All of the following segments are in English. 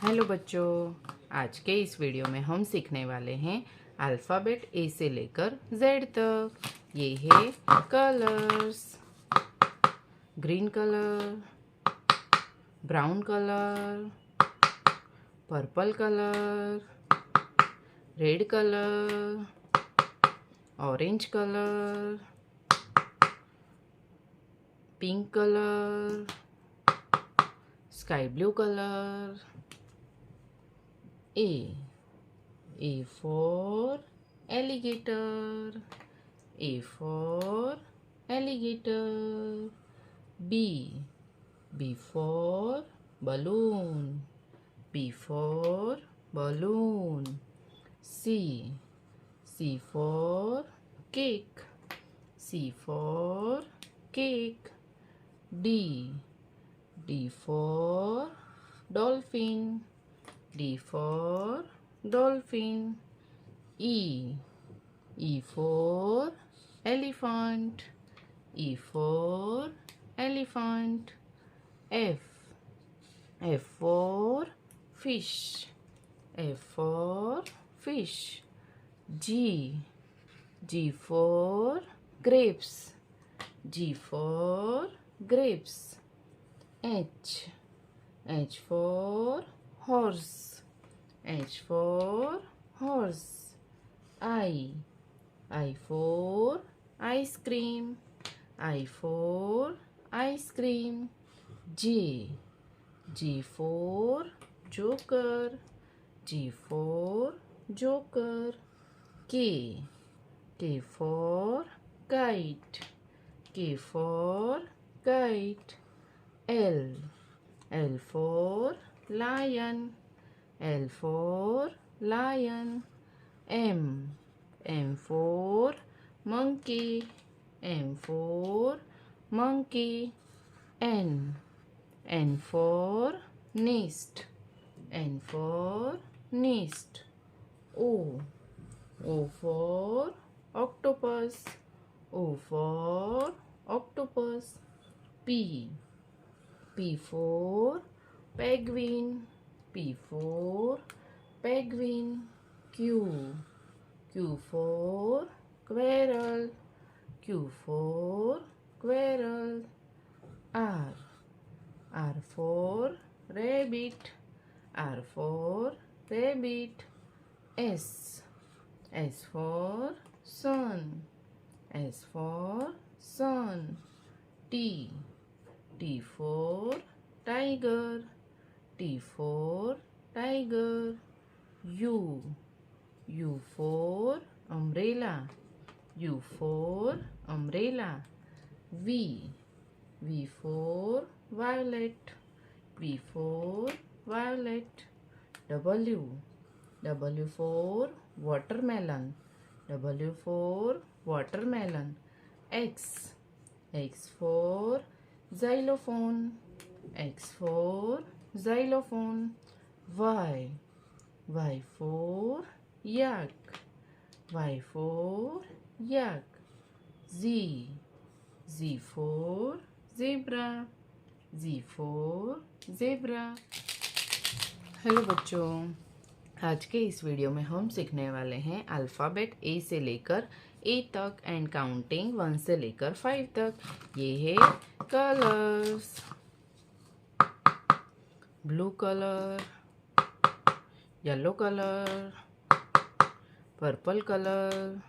Hello बच्चों, आज के इस वीडियो में हम सीखने वाले हैं अल्फ़ाबेट ए से लेकर जेड तक। ये है colours. Green colour, brown colour, purple colour, red colour, orange colour, pink colour, sky blue colour. A for alligator. A for alligator. B for balloon. B for balloon. C for cake. C for cake. D for dolphin. D for dolphin. E for elephant. E for elephant. F for fish. F for fish. G for grapes. G for grapes. H for horse. H for horse. I for ice cream. I for ice cream. J for joker. J for joker. K for kite. K for kite. L for lion. L for lion. M for monkey. M for monkey. N for nest. N for nest. O for octopus. O for octopus. P for penguin. P for penguin. Q for squirrel. Q for squirrel. R for rabbit. R for rabbit. S for sun. S for sun. T for tiger. T for tiger. U for umbrella. U for umbrella. V for violet. V for violet. W for watermelon. W for watermelon. X for xylophone. X for xylophone. Y for yak. Y for yak. Z for zebra. Z for zebra. Hello बच्चों, आज के इस video में हम सीखने वाले हैं alphabet ए से लेकर ए तक एंड काउंटिंग 1 से लेकर 5 तक। ये है colours. Blue colour, yellow colour, purple colour,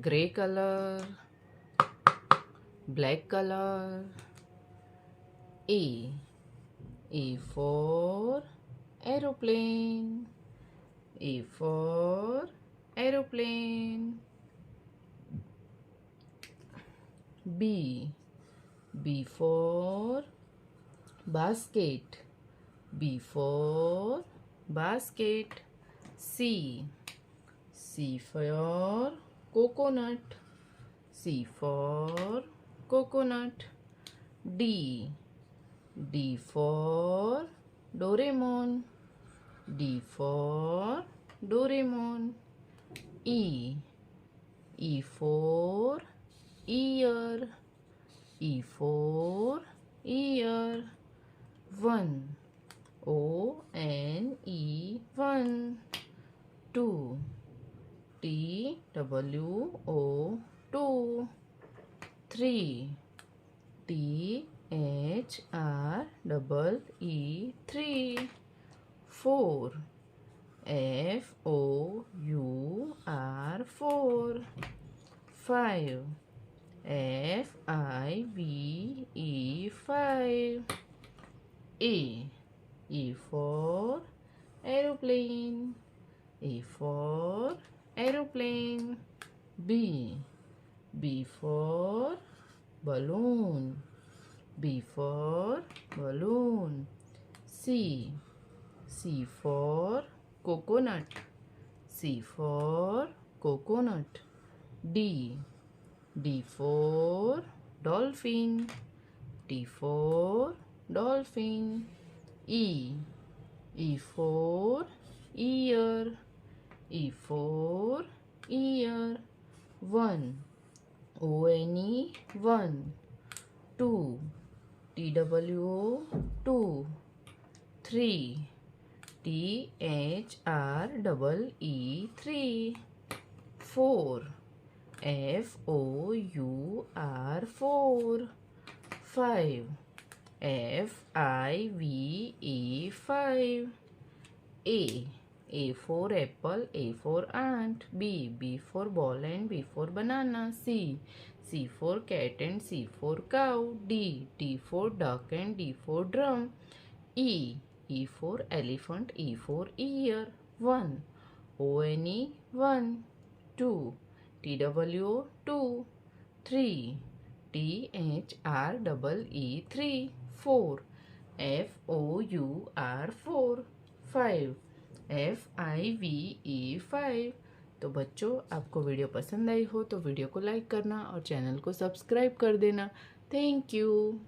grey colour, black colour. A for aeroplane. A for aeroplane. B for basket. B for basket. C for coconut. C for coconut. D for Doraemon. D for Doraemon. E for ear. E for ear. one, 2, two, 3, three, 4, four, 5, five, E for aeroplane, aeroplane. B for balloon, for balloon. C for coconut, for coconut. D for dolphin, for dolphin. E for ear, for ear. 1, one, 2, two, 3, three, 4, four, 5, five. A for apple, A for ant. B for ball and B for banana. C for cat and C for cow. D for duck and D for drum. E for elephant, E for ear. 1, one, 2, two, 3, three, 4, four, 5, five. तो बच्चों, आपको video पसंद आई हो तो video को like करना और channel को सब्सक्राइब कर देना। Thank you.